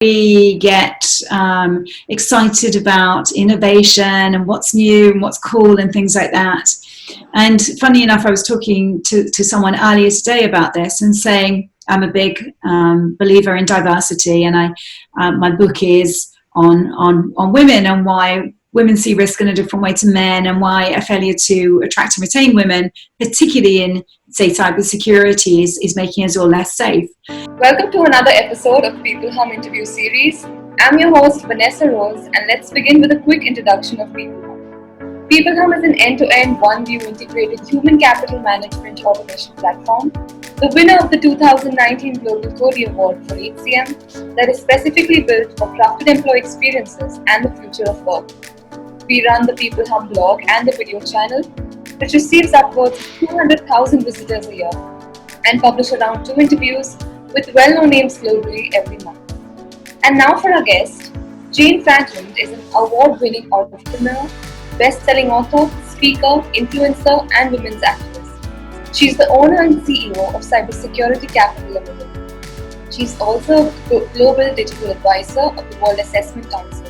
we get excited about innovation and what's new and what's cool and things like that. And funny enough, I was talking to someone earlier today about this and saying I'm a big believer in diversity, and my book is on women and why women see risk in a different way to men, and why a failure to attract and retain women, particularly in, say, cybersecurity, is making us all less safe. Welcome to another episode of peopleHum interview series. I'm your host Vanessa Rose, and let's begin with a quick introduction of peopleHum. peopleHum is an end-to-end, one-view integrated human capital management automation platform, the winner of the 2019 Global Cody Award for HCM, that is specifically built for crafted employee experiences and the future of work. We run the peopleHum blog and the video channel, which receives upwards of 200,000 visitors a year, and publish around 2 interviews with well-known names globally every month. And now for our guest, Jane Frankland is an award-winning entrepreneur, best-selling author, speaker, influencer, and women's activist. She's the owner and CEO of Cybersecurity Capital Limited. She's also a global digital advisor of the World Assessment Council.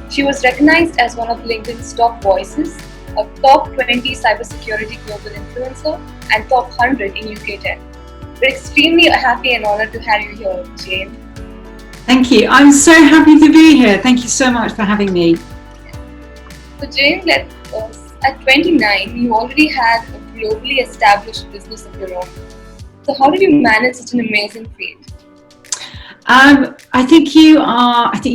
She was recognized as one of LinkedIn's top voices, a top 20 cybersecurity global influencer, and top 100 in UK Tech. We're extremely happy and honored to have you here, Jane. Thank you. I'm so happy to be here. Thank you so much for having me. So Jane, at 29, you already had a globally established business of your own. So how did you manage such an amazing feat? I think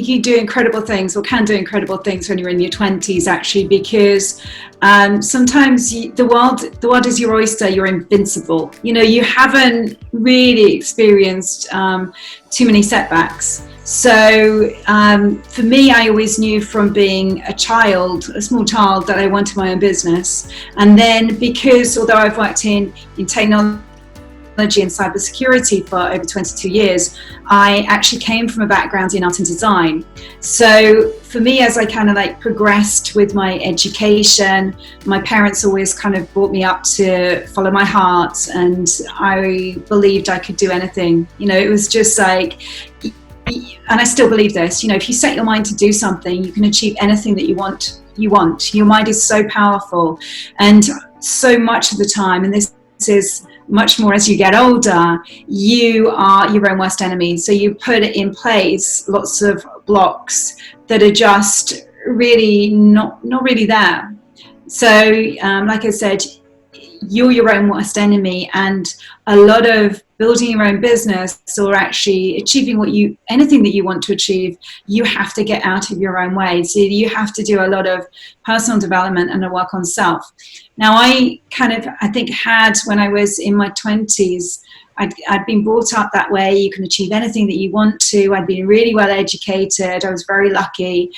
you do incredible things, or can do incredible things when you're in your 20s, actually, because sometimes the world is your oyster. You're invincible. You know, you haven't really experienced too many setbacks. So for me, I always knew from being a small child, that I wanted my own business. And then because, although I've worked in technology and cybersecurity for over 22 years, I actually came from a background in art and design. So for me, as I kind of progressed with my education, my parents always kind of brought me up to follow my heart, and I believed I could do anything. You know, it was just like, and I still believe this, you know, if you set your mind to do something, you can achieve anything that you want. Your mind is so powerful, and so much of the time, and this is much more as you get older, you are your own worst enemy. So you put in place lots of blocks that are just really not really there. So like I said, you're your own worst enemy, and a lot of building your own business, or actually achieving anything that you want to achieve, you have to get out of your own way. So you have to do a lot of personal development and a work on self. Now, I think when I was in my 20s, I'd been brought up that way. You can achieve anything that you want to. I'd been really well educated. I was very lucky.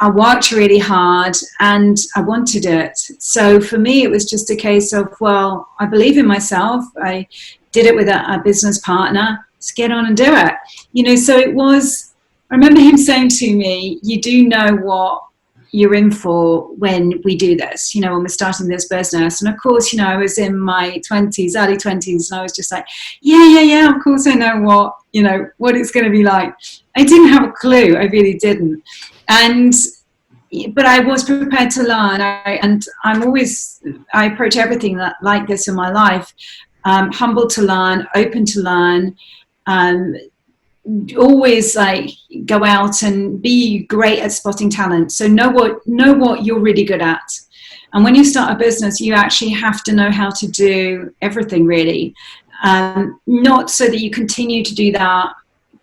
I worked really hard and I wanted it. So for me, it was just a case of, well, I believe in myself. I did it with a business partner. Let's get on and do it. You know, so it was, I remember him saying to me, you do know what you're in for when we do this, you know, when we're starting this business. And of course, you know, I was in my 20s, early 20s, and I was just like, yeah, of course I know what it's going to be like. I didn't have a clue. I really didn't. But I was prepared to learn, and I approach everything like this in my life, humble to learn, open to learn, always go out and be great at spotting talent. So know what you're really good at. And when you start a business, you actually have to know how to do everything, really. Not so that you continue to do that,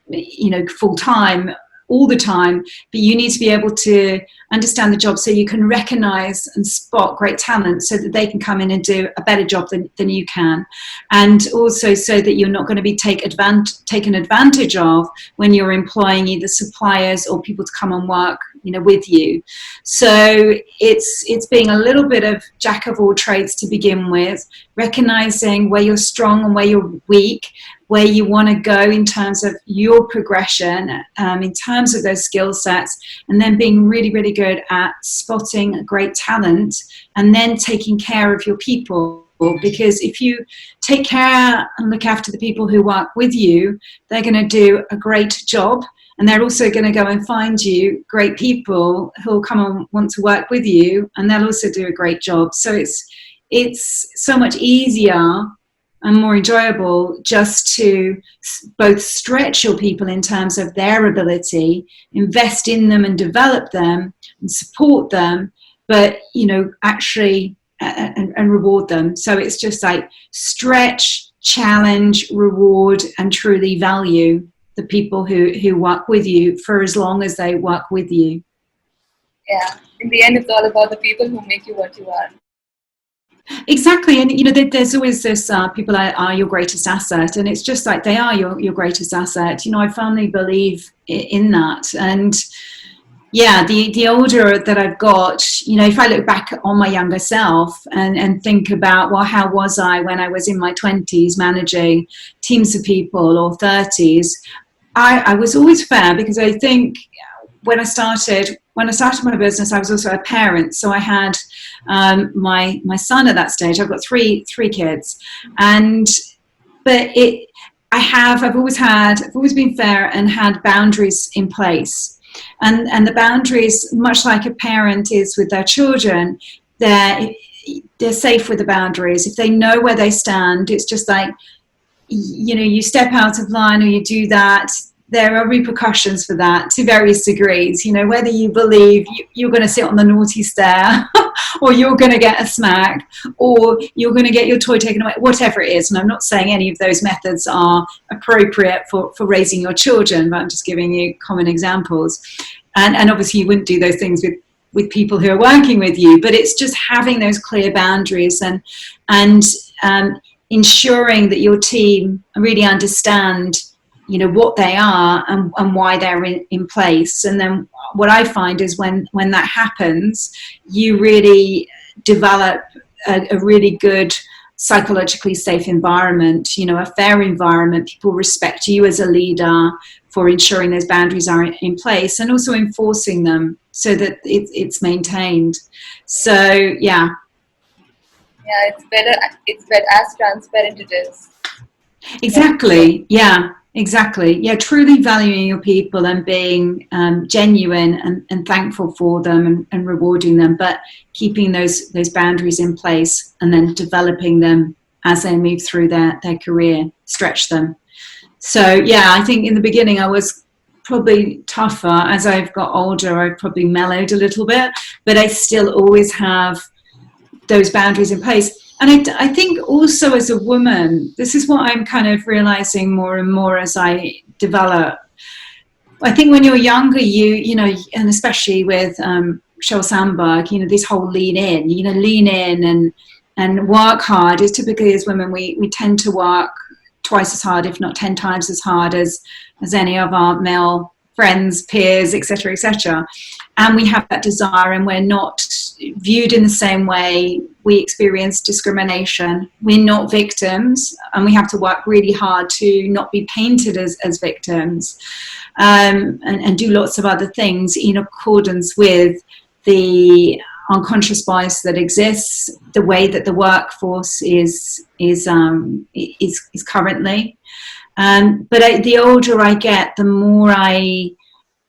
you know, full time, all the time, but you need to be able to understand the job so you can recognize and spot great talent so that they can come in and do a better job than you can. And also so that you're not going to be taken advantage of when you're employing either suppliers or people to come and work, you know, with you. So it's being a little bit of jack of all trades to begin with, recognizing where you're strong and where you're weak, where you want to go in terms of your progression, in terms of those skill sets, and then being really, really good at spotting great talent and then taking care of your people. Because if you take care and look after the people who work with you, they're going to do a great job and they're also going to go and find you great people who'll come and want to work with you, and they'll also do a great job. So it's so much easier and more enjoyable just to both stretch your people in terms of their ability, invest in them and develop them and support them, but actually and reward them. So it's just like stretch, challenge, reward, and truly value the people who work with you for as long as they work with you. Yeah, in the end, it's all about the people who make you what you are. Exactly. And there's always this people are your greatest asset, and it's just like they are your greatest asset. I firmly believe in that. And yeah, the older that I've got, if I look back on my younger self and think about, well, how was I when I was in my 20s managing teams of people, or 30s, I was always fair, because I think when I started my business, I was also a parent. So I had my son at that stage. I've got three kids, but I've always been fair and had boundaries in place. And the boundaries, much like a parent is with their children, they're safe with the boundaries. If they know where they stand, it's just like, you step out of line or you do that, there are repercussions for that to various degrees. Whether you believe you're going to sit on the naughty stair or you're going to get a smack, or you're going to get your toy taken away, whatever it is. And I'm not saying any of those methods are appropriate for raising your children, but I'm just giving you common examples. And obviously you wouldn't do those things with people who are working with you, but it's just having those clear boundaries and ensuring that your team really understand what they are and why they're in place. And then what I find is when that happens, you really develop a really good psychologically safe environment, a fair environment. People respect you as a leader for ensuring those boundaries are in place, and also enforcing them so that it's maintained. So yeah, it's better as transparent it is. Exactly. Yeah, exactly. Yeah, truly valuing your people and being genuine and thankful for them and rewarding them, but keeping those boundaries in place and then developing them as they move through their career, stretch them. So yeah, I think in the beginning I was probably tougher. As I've got older, I've probably mellowed a little bit, but I still always have those boundaries in place. And I think also as a woman, this is what I'm kind of realizing more and more as I develop. I think when you're younger, and especially with Sheryl Sandberg, this whole lean in and work hard. Is typically as women, we tend to work twice as hard, if not 10 times as hard as any of our male friends, peers, etc., etc. And we have that desire, and we're not viewed in the same way. We experience discrimination. We're not victims, and we have to work really hard to not be painted as victims, and do lots of other things in accordance with the unconscious bias that exists, the way that the workforce is currently. But the older I get, the more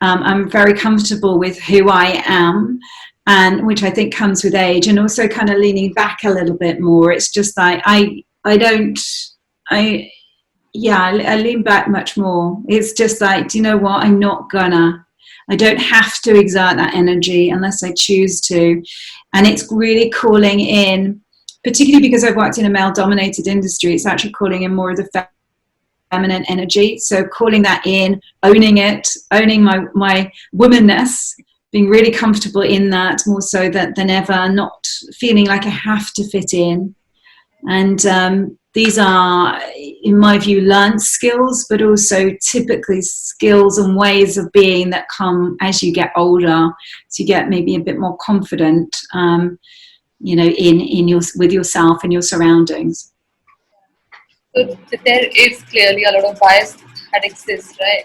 I'm very comfortable with who I am, and which I think comes with age, and also kind of leaning back a little bit more. It's just like I lean back much more. It's just like, do you know what? I don't have to exert that energy unless I choose to. And it's really calling in, particularly because I've worked in a male-dominated industry, it's actually calling in more of the feminine energy. So calling that in, owning it, owning my womanness, being really comfortable in that more so than ever, not feeling like I have to fit in. And these are, in my view, learned skills, but also typically skills and ways of being that come as you get older. So you get maybe a bit more confident, with yourself and your surroundings. So there is clearly a lot of bias that exists, right?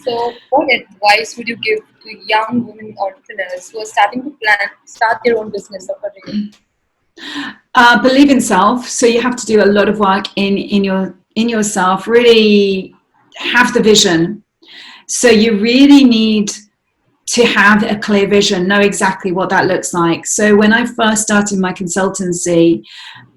So what advice would you give to young women entrepreneurs who are starting to start their own business or career? Believe in self. So you have to do a lot of work in yourself. Really have the vision. So you really need to have a clear vision, know exactly what that looks like. So when I first started my consultancy,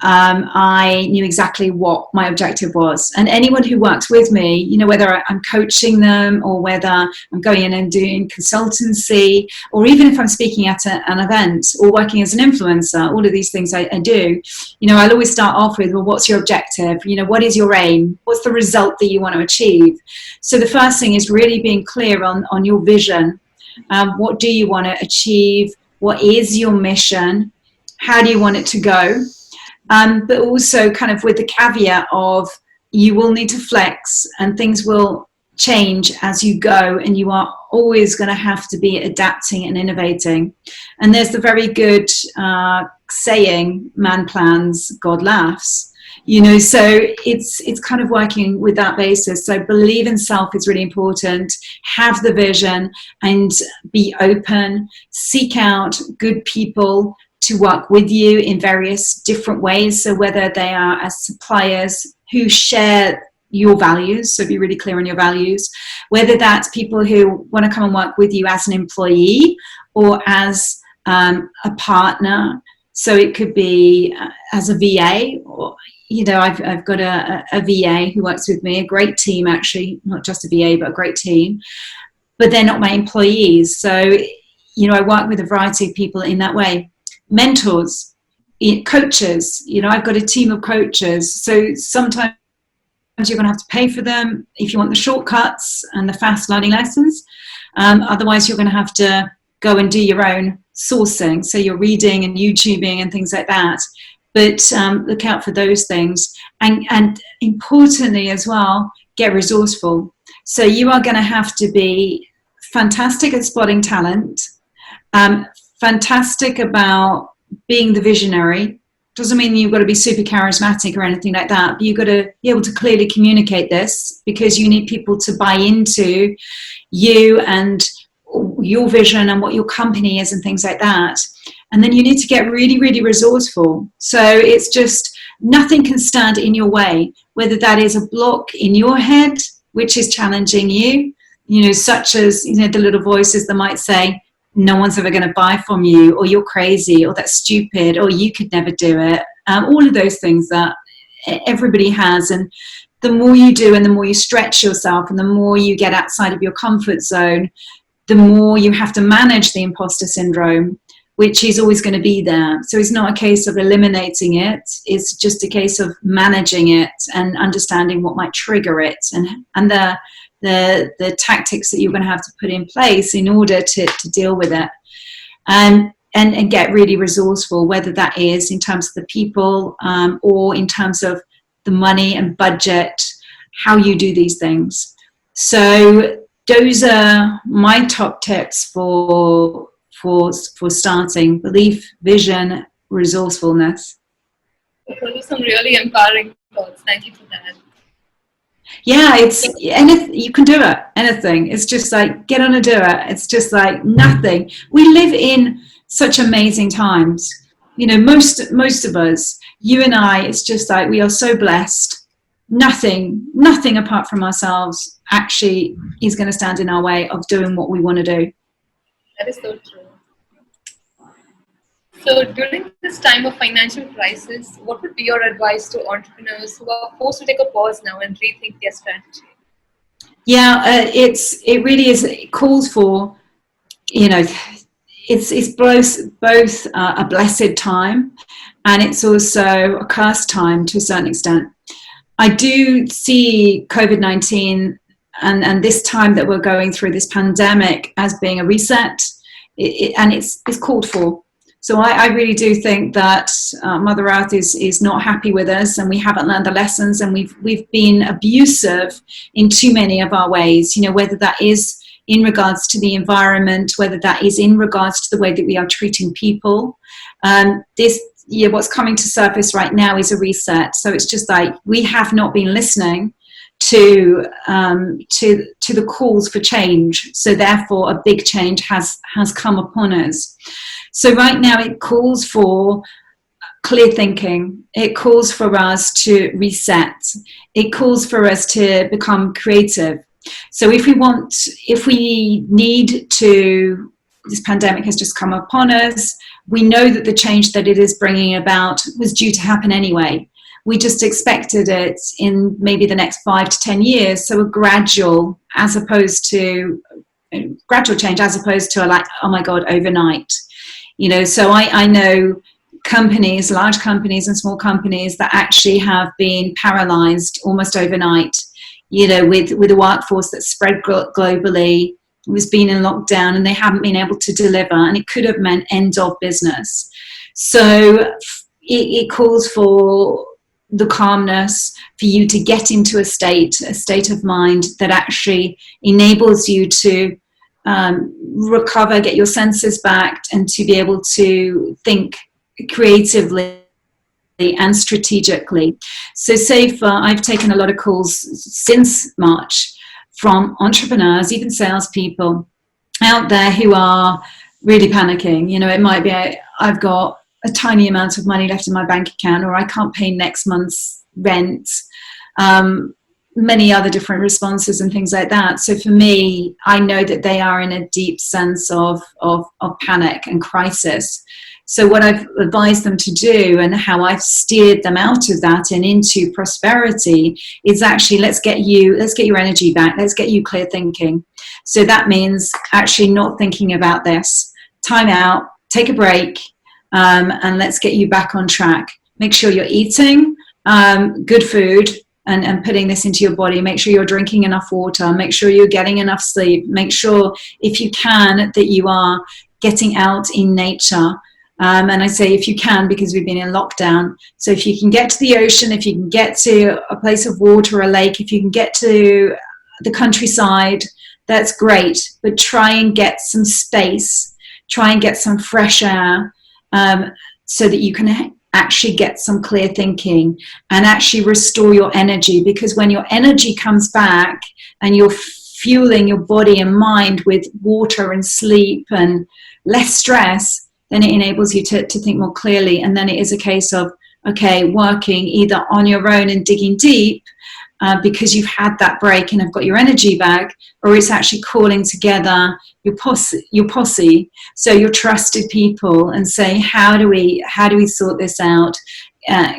I knew exactly what my objective was. And anyone who works with me, you know, whether I'm coaching them or whether I'm going in and doing consultancy, or even if I'm speaking at an event or working as an influencer, all of these things I do, you know, I'll always start off with, well, what's your objective? You know, what is your aim? What's the result that you want to achieve? So the first thing is really being clear on your vision. What do you want to achieve? What is your mission? How do you want it to go? But also kind of with the caveat of you will need to flex and things will change as you go, and you are always going to have to be adapting and innovating. And there's the very good saying, man plans, God laughs. You know, so it's kind of working with that basis. So believe in self is really important. Have the vision and be open. Seek out good people to work with you in various different ways. So whether they are as suppliers who share your values, so be really clear on your values, whether that's people who want to come and work with you as an employee or as a partner. So it could be as a VA, or, you know, I've got a VA who works with me, a great team actually, not just a VA, but a great team, but they're not my employees. So, you know, I work with a variety of people in that way. Mentors, coaches, you know, I've got a team of coaches. So sometimes you're going to have to pay for them if you want the shortcuts and the fast learning lessons. Otherwise, you're going to have to go and do your own sourcing. So you're reading and YouTubing and things like that. But look out for those things. And importantly as well, get resourceful. So you are going to have to be fantastic at spotting talent, fantastic about being the visionary. Doesn't mean you've got to be super charismatic or anything like that, but you've got to be able to clearly communicate this, because you need people to buy into you and your vision and what your company is and things like that. And then you need to get really, really resourceful. So it's just nothing can stand in your way, whether that is a block in your head, which is challenging you, you know, such as, you know, the little voices that might say, no one's ever going to buy from you, or you're crazy, or that's stupid, or you could never do it. All of those things that everybody has. And the more you do and the more you stretch yourself and the more you get outside of your comfort zone, the more you have to manage the imposter syndrome, which is always going to be there. So it's not a case of eliminating it. It's just a case of managing it and understanding what might trigger it, and the tactics that you're going to have to put in place in order to deal with it. And get really resourceful, whether that is in terms of the people or in terms of the money and budget, how you do these things. So those are my top tips for starting: belief, vision, resourcefulness. Those are some really empowering thoughts. Thank you for that. Yeah, it's anything, you can do it, anything. It's just like, get on and do it. It's just like nothing. We live in such amazing times. You know, most of us, you and I, it's just like we are so blessed. Nothing apart from ourselves actually is going to stand in our way of doing what we want to do. That is so true. So during this time of financial crisis, what would be your advice to entrepreneurs who are forced to take a pause now and rethink their strategy? Yeah, it really is. It calls for, you know, it's both a blessed time, and it's also a cursed time to a certain extent. I do see COVID-19 and this time that we're going through, this pandemic, as being a reset, and it's called for. So I really do think that Mother Earth is not happy with us, and we haven't learned the lessons, and we've been abusive in too many of our ways, you know, whether that is in regards to the environment, whether that is in regards to the way that we are treating people. What's coming to surface right now is a reset. So it's just like we have not been listening to the calls for change. So therefore, a big change has come upon us. So right now, it calls for clear thinking. It calls for us to reset. It calls for us to become creative. So if we need to, this pandemic has just come upon us, we know that the change that it is bringing about was due to happen anyway. We just expected it in maybe the next 5 to 10 years. So a gradual change, as opposed to like, oh my God, overnight. So I know companies, large companies and small companies, that actually have been paralyzed almost overnight, with a workforce that's spread globally, was being in lockdown, and they haven't been able to deliver, and it could have meant end of business. So it calls for the calmness, for you to get into a state of mind that actually enables you to recover, get your senses back, and to be able to think creatively and strategically. So I've taken a lot of calls since March from entrepreneurs, even salespeople out there who are really panicking. It might be I've got a tiny amount of money left in my bank account, or I can't pay next month's rent. Many other different responses and things like that. So for me, I know that they are in a deep sense of panic and crisis. So what I've advised them to do, and how I've steered them out of that and into prosperity, is actually let's get your energy back. Let's get you clear thinking. So that means actually not thinking about this. Time out, take a break, and let's get you back on track. Make sure you're eating good food, and putting this into your body. Make sure you're drinking enough water. Make sure you're getting enough sleep. Make sure, if you can, that you are getting out in nature. And I say if you can, because we've been in lockdown. So if you can get to the ocean, if you can get to a place of water, a lake, if you can get to the countryside, that's great. But try and get some space. Try and get some fresh air, so that you can actually get some clear thinking and actually restore your energy. Because when your energy comes back and you're fueling your body and mind with water and sleep and less stress, then it enables you to think more clearly. And then it is a case of, okay, working either on your own and digging deep, because you've had that break and have got your energy back, or it's actually calling together your posse, so your trusted people, and saying, how do we sort this out,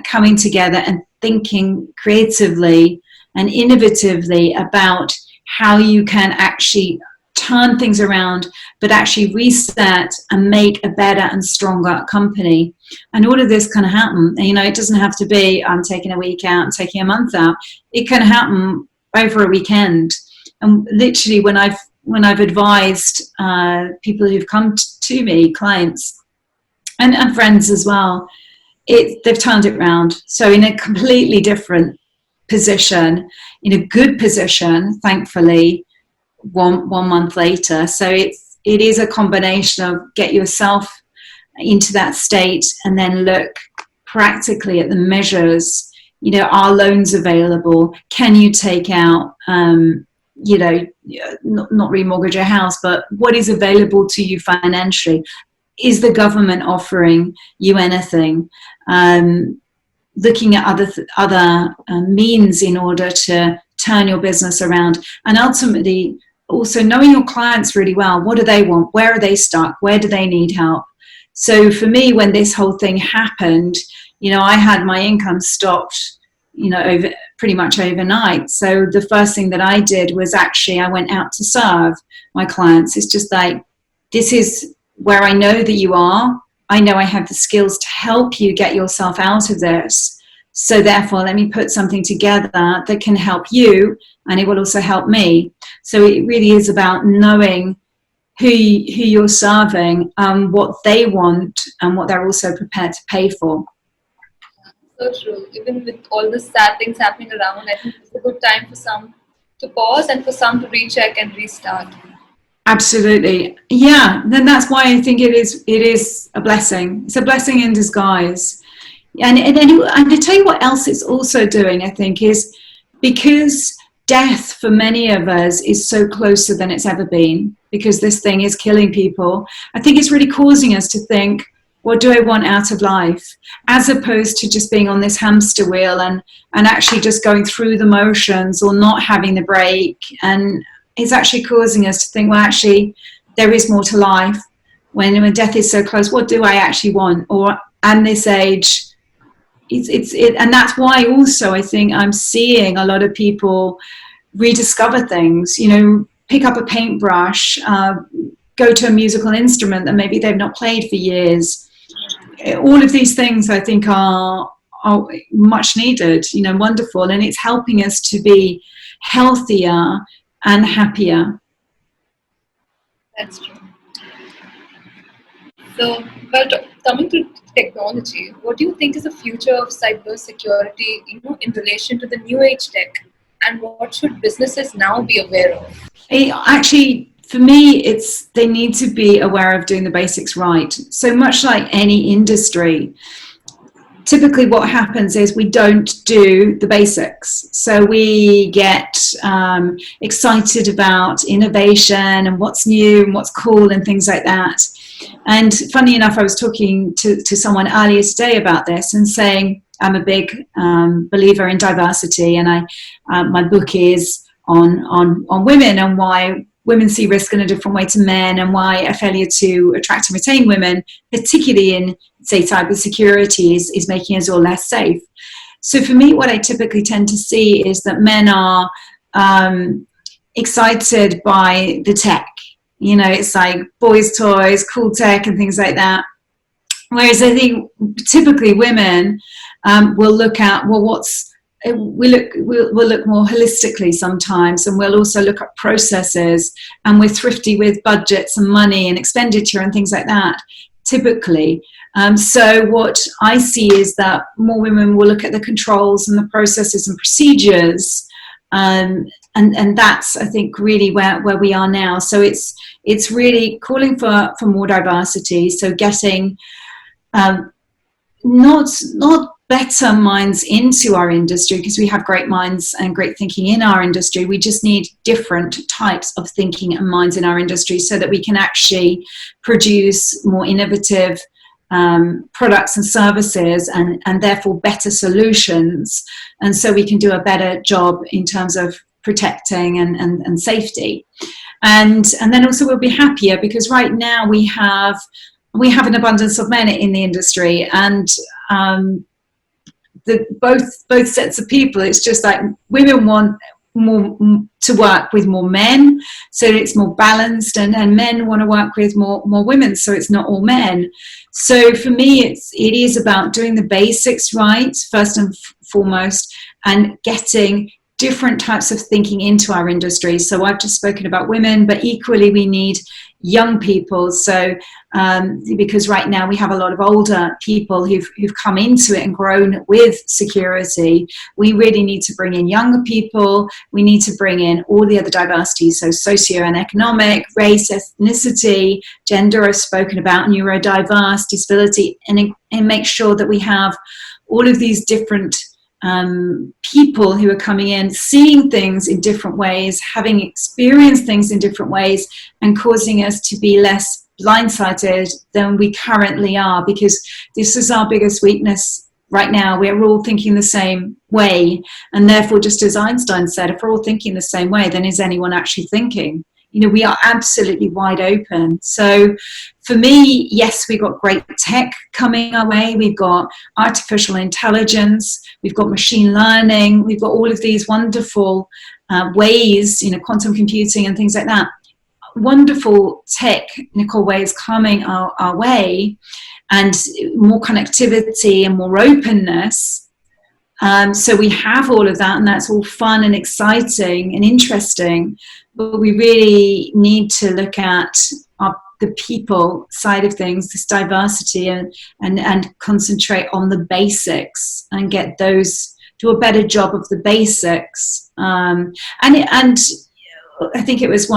coming together and thinking creatively and innovatively about how you can actually turn things around, but actually reset and make a better and stronger company. And all of this can happen. It doesn't have to be I'm taking a week out and taking a month out. It can happen over a weekend. And literally, when I've advised people who've come to me, clients and friends as well, they've turned it around. So in a completely different position, in a good position, thankfully, one month later. So it is a combination of get yourself into that state, and then look practically at the measures. Are loans available? Can you take out, not remortgage your house, but what is available to you financially? Is the government offering you anything? Looking at other means in order to turn your business around, and ultimately also knowing your clients really well. What do they want? Where are they stuck? Where do they need help? So for me, when this whole thing happened, I had my income stopped, over pretty much overnight. So the first thing that I did was actually I went out to serve my clients. It's just like, this is where I know that you are. I know I have the skills to help you get yourself out of this. So therefore, let me put something together that can help you, and it will also help me. So it really is about knowing who you're serving, what they want, and what they're also prepared to pay for. So true. Even with all the sad things happening around, I think it's a good time for some to pause and for some to recheck and restart. Absolutely. Yeah. Then that's why I think it is a blessing. It's a blessing in disguise. And to tell you what else it's also doing, I think, is because death for many of us is so closer than it's ever been, because this thing is killing people. I think it's really causing us to think, What do I want out of life? As opposed to just being on this hamster wheel and actually just going through the motions or not having the break. And it's actually causing us to think, well, actually, there is more to life. When death is so close, what do I actually want? Or at this age, and that's why also I think I'm seeing a lot of people rediscover things, pick up a paintbrush, go to a musical instrument that maybe they've not played for years. All of these things I think are much needed, wonderful, and it's helping us to be healthier and happier. That's true. So, but coming to technology, what do you think is the future of cybersecurity, in relation to the new age tech, and what should businesses now be aware of? Actually, for me, they need to be aware of doing the basics right. So much like any industry, typically what happens is we don't do the basics. So we get excited about innovation and what's new and what's cool and things like that. And funny enough, I was talking to someone earlier today about this and saying I'm a big believer in diversity, and my book is on women and why women see risk in a different way to men, and why a failure to attract and retain women, particularly in, say, cybersecurity, is making us all less safe. So for me, what I typically tend to see is that men are excited by the tech. It's like boys' toys, cool tech and things like that. Whereas I think typically women will look at, well, we'll look more holistically sometimes, and we'll also look at processes, and we're thrifty with budgets and money and expenditure and things like that, typically. So what I see is that more women will look at the controls and the processes and procedures, and that's, I think, really where we are now. So it's really calling for more diversity. So getting not better minds into our industry, because we have great minds and great thinking in our industry. We just need different types of thinking and minds in our industry so that we can actually produce more innovative products and services, and therefore better solutions, and so we can do a better job in terms of protecting and safety, and then also we'll be happier, because right now we have an abundance of men in the industry, and both sets of people, it's just like women want more to work with more men, so it's more balanced, and men want to work with more women, so it's not all men. So for me, it is about doing the basics right first and foremost, and getting different types of thinking into our industry. So I've just spoken about women, but equally we need young people. So because right now we have a lot of older people who've come into it and grown with security, we really need to bring in younger people. We need to bring in all the other diversities, so socio and economic, race, ethnicity, gender I've spoken about, neurodiverse, disability, and make sure that we have all of these different people who are coming in, seeing things in different ways, having experienced things in different ways, and causing us to be less blindsided than we currently are, because this is our biggest weakness right now. We're all thinking the same way, and therefore, just as Einstein said, if we're all thinking the same way, then is anyone actually thinking? We are absolutely wide open. So for me, yes, we've got great tech coming our way. We've got artificial intelligence. We've got machine learning. We've got all of these wonderful ways, quantum computing and things like that. Wonderful technical ways coming our way, and more connectivity and more openness. So we have all of that, and that's all fun and exciting and interesting. But we really need to look at the people side of things, this diversity, and concentrate on the basics and get those, do a better job of the basics. And I think it was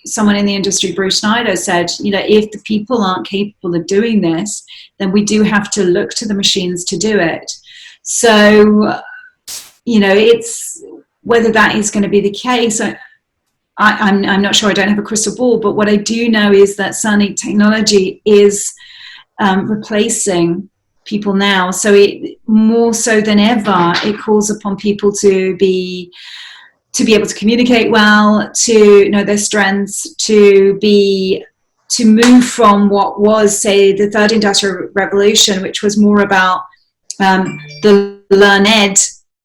someone in the industry, Bruce Snyder, said, if the people aren't capable of doing this, then we do have to look to the machines to do it. So, it's whether that is going to be the case. I'm not sure. I don't have a crystal ball, but what I do know is that certainly technology is replacing people now. So it more so than ever, it calls upon people to be able to communicate well, to know their strengths, to move from what was, say, the third industrial revolution, which was more about the learned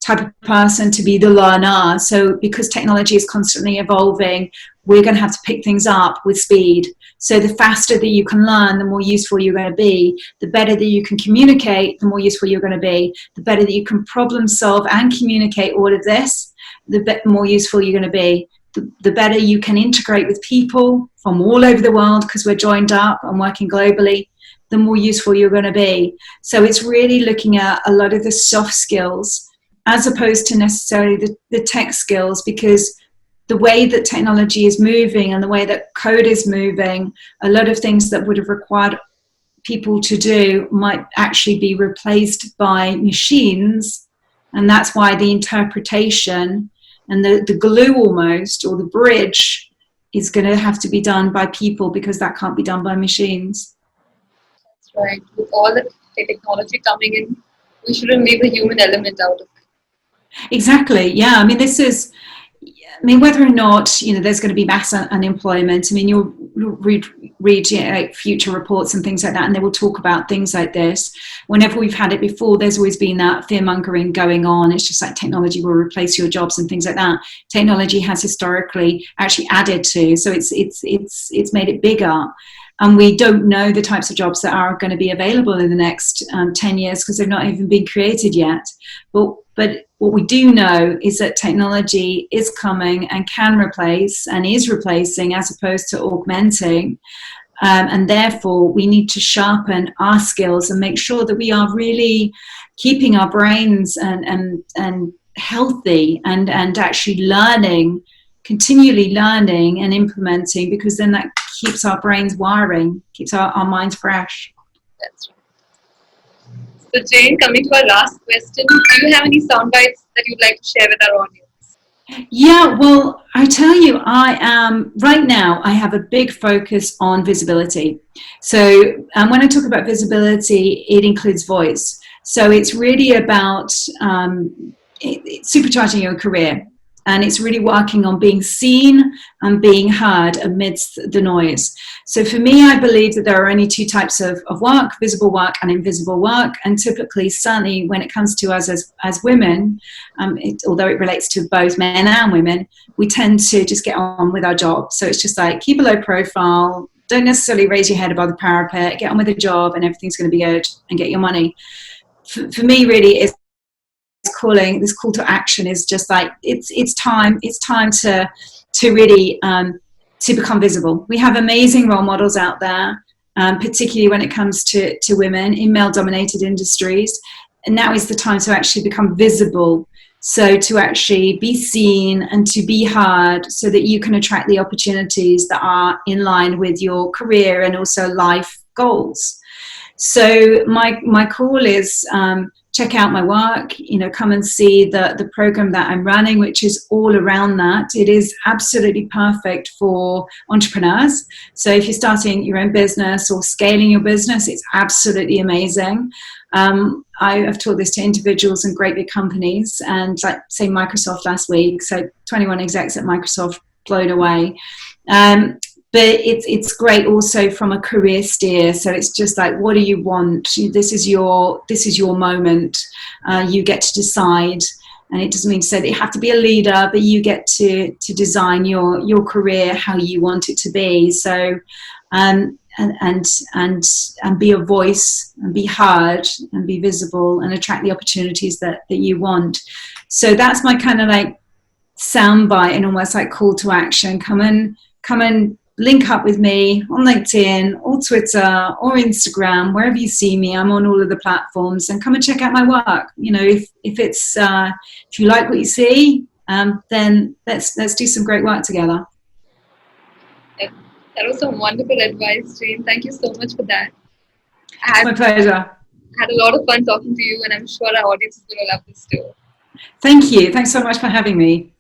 type of person, to be the learner. So because technology is constantly evolving, we're going to have to pick things up with speed. So the faster that you can learn, the more useful you're going to be. The better that you can communicate, the more useful you're going to be. The better that you can problem solve and communicate all of this, the more useful you're going to be. The better you can integrate with people from all over the world, because we're joined up and working globally, the more useful you're going to be. So it's really looking at a lot of the soft skills as opposed to necessarily the tech skills, because the way that technology is moving and the way that code is moving, a lot of things that would have required people to do might actually be replaced by machines. And that's why the interpretation and the glue almost, or the bridge, is going to have to be done by people, because that can't be done by machines. That's right. With all the technology coming in, we shouldn't leave the human element out of it. Exactly. Yeah. I mean, whether or not, there's going to be mass unemployment, I mean, you'll read like future reports and things like that, and they will talk about things like this. Whenever we've had it before, there's always been that fear-mongering going on. It's just like technology will replace your jobs and things like that. Technology has historically actually added to, so it's made it bigger. And we don't know the types of jobs that are going to be available in the next 10 years, because they've not even been created yet. But what we do know is that technology is coming and can replace and is replacing as opposed to augmenting. And therefore, we need to sharpen our skills and make sure that we are really keeping our brains and healthy and actually learning, continually learning and implementing, because then that keeps our brains wiring, keeps our minds fresh. That's right. So Jane, coming to our last question, do you have any sound bites that you'd like to share with our audience? Yeah, well, I tell you, right now, I have a big focus on visibility. So when I talk about visibility, it includes voice. So it's really about supercharging your career. And it's really working on being seen and being heard amidst the noise. So for me, I believe that there are only two types of work, visible work and invisible work. And typically, certainly when it comes to us as women, although it relates to both men and women, we tend to just get on with our job. So it's just like, keep a low profile, don't necessarily raise your head above the parapet, get on with the job and everything's going to be good, and get your money. For me, really, it's this call to action is just like, it's time to really to become visible. We have amazing role models out there, particularly when it comes to women in male dominated industries, and now is the time to actually become visible, so to actually be seen and to be heard, so that you can attract the opportunities that are in line with your career and also life goals. So my call is, check out my work, come and see the program that I'm running, which is all around that. It is absolutely perfect for entrepreneurs. So if you're starting your own business or scaling your business, it's absolutely amazing. I've taught this to individuals and great big companies, and like, say, Microsoft last week, so 21 execs at Microsoft blown away. But it's great also from a career steer. So it's just like, what do you want? This is your moment. You get to decide, and it doesn't mean to say that you have to be a leader, but you get to design your career how you want it to be. So and be a voice and be heard and be visible and attract the opportunities that you want. So that's my kind of like soundbite and almost like call to action. Come and link up with me on LinkedIn or Twitter or Instagram, wherever you see me. I'm on all of the platforms, and come and check out my work. If you like what you see, then let's do some great work together. That was some wonderful advice, Jane. Thank you so much for that. It's my pleasure. I had a lot of fun talking to you, and I'm sure our audience is going to love this too. Thank you. Thanks so much for having me.